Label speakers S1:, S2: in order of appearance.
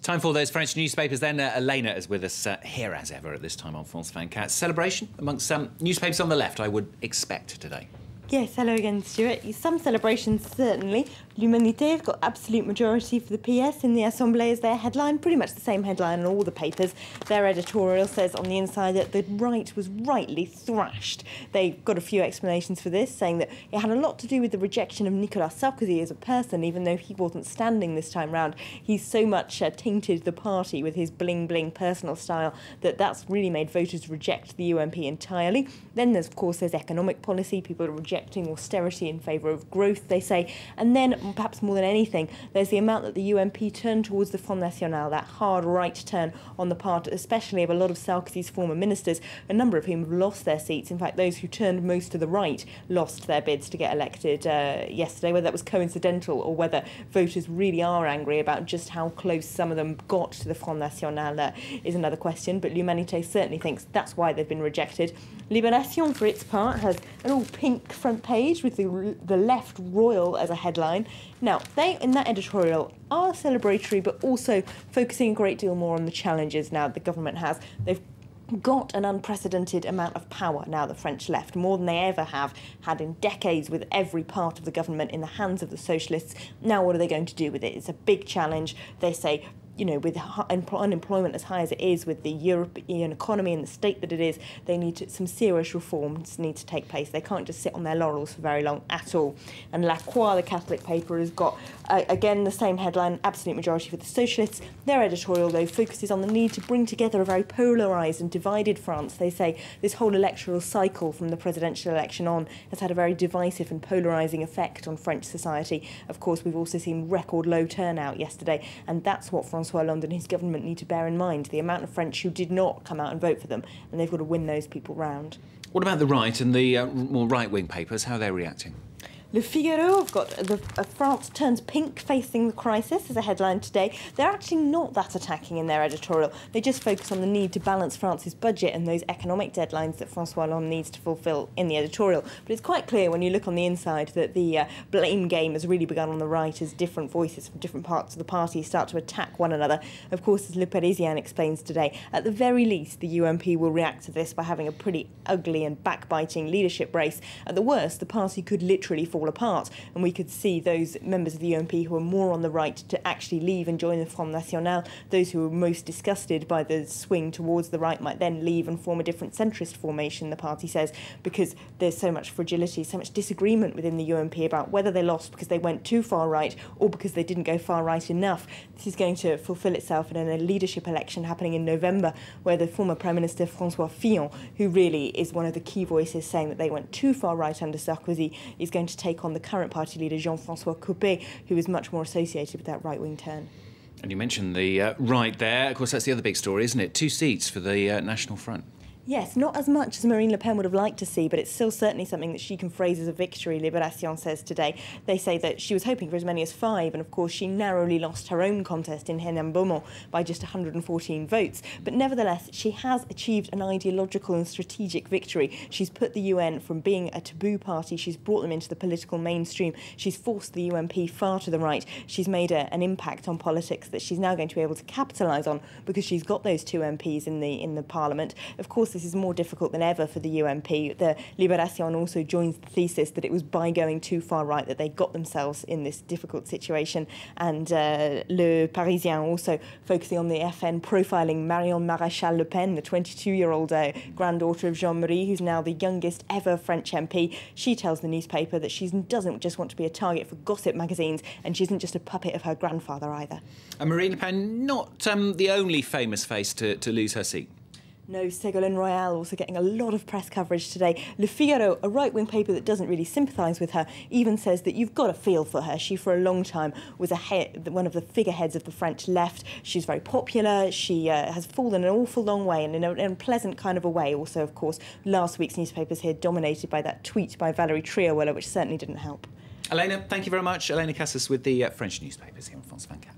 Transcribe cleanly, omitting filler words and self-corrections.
S1: Time for those French newspapers then. Elena is with us here as ever at this time on France 24. Celebration amongst some newspapers on the left, I would expect today.
S2: Yes, hello again, Stuart. Some celebrations, certainly. L'Humanité have got absolute majority for the PS in the Assemblée as their headline, pretty much the same headline in all the papers. Their editorial says on the inside that the right was rightly thrashed. They've got a few explanations for this, saying that it had a lot to do with the rejection of Nicolas Sarkozy as a person, even though he wasn't standing this time round. He's so much tainted the party with his bling-bling personal style that that's really made voters reject the UMP entirely. Then, there's, of course, there's economic policy. People are rejecting austerity in favour of growth, they say. And then, perhaps more than anything, there's the amount that the UMP turned towards the Front National, that hard right turn on the part, especially of a lot of Sarkozy's former ministers, a number of whom have lost their seats. In fact, those who turned most to the right lost their bids to get elected yesterday. Whether that was coincidental or whether voters really are angry about just how close some of them got to the Front National is another question. But L'Humanité certainly thinks that's why they've been rejected. Libération, for its part, has an all pink front page with the left royal as a headline. Now, they, in that editorial, are celebratory, but also focusing a great deal more on the challenges now the government has. They've got an unprecedented amount of power now, the French left, more than they ever have had in decades, with every part of the government in the hands of the socialists. Now, what are they going to do with it? It's a big challenge. They say, you know, with unemployment as high as it is, with the European economy and the state that it is, they need some serious reforms need to take place. They can't just sit on their laurels for very long at all. And La Croix, the Catholic paper, has got, again, the same headline, absolute majority for the socialists. Their editorial, though, focuses on the need to bring together a very polarised and divided France. They say this whole electoral cycle from the presidential election on has had a very divisive and polarising effect on French society. Of course, we've also seen record low turnout yesterday, and that's what François Hollande and his government need to bear in mind, the amount of French who did not come out and vote for them, and they've got to win those people round.
S1: What about the right and the more right-wing papers? How are they reacting?
S2: Le Figaro have got France turns pink facing the crisis as a headline today. They're actually not that attacking in their editorial. They just focus on the need to balance France's budget and those economic deadlines that François Hollande needs to fulfil in the editorial. But it's quite clear when you look on the inside that the blame game has really begun on the right as different voices from different parts of the party start to attack one another. Of course, as Le Parisien explains today, at the very least, the UMP will react to this by having a pretty ugly and backbiting leadership race. At the worst, the party could literally fall apart, and we could see those members of the UMP who are more on the right to actually leave and join the Front National. Those who are most disgusted by the swing towards the right might then leave and form a different centrist formation, the party says, because there's so much fragility, so much disagreement within the UMP about whether they lost because they went too far right or because they didn't go far right enough. This is going to fulfil itself in a leadership election happening in November, where the former Prime Minister François Fillon, who really is one of the key voices saying that they went too far right under Sarkozy, is going to take on the current party leader Jean-François Copé, who is much more associated with that right-wing turn.
S1: And you mentioned the right there. Of course, that's the other big story, isn't it? 2 seats for the National Front.
S2: Yes, not as much as Marine Le Pen would have liked to see, but it's still certainly something that she can phrase as a victory, Libération says today. They say that she was hoping for as many as 5, and of course she narrowly lost her own contest in Hénin-Beaumont by just 114 votes. But nevertheless, she has achieved an ideological and strategic victory. She's put the UN from being a taboo party, she's brought them into the political mainstream, she's forced the UMP far to the right, she's made an impact on politics that she's now going to be able to capitalise on because she's got those 2 MPs in the Parliament. Of course, this is more difficult than ever for the UMP. The Libération also joins the thesis that it was by going too far right that they got themselves in this difficult situation. And Le Parisien also focusing on the FN profiling Marion Maréchal Le Pen, the 22-year-old granddaughter of Jean-Marie, who's now the youngest ever French MP. She tells the newspaper that she doesn't just want to be a target for gossip magazines, and she isn't just a puppet of her grandfather either.
S1: And Marine Le Pen, not the only famous face to lose her seat.
S2: No, Ségolène Royal also getting a lot of press coverage today. Le Figaro, a right-wing paper that doesn't really sympathise with her, even says that you've got to feel for her. She, for a long time, was one of the figureheads of the French left. She's very popular. She has fallen an awful long way, and in a pleasant kind of a way. Also, of course, last week's newspapers here dominated by that tweet by Valérie Trierweiler, which certainly didn't help.
S1: Elena, thank you very much. Elena Casas with the French newspapers here on France 24.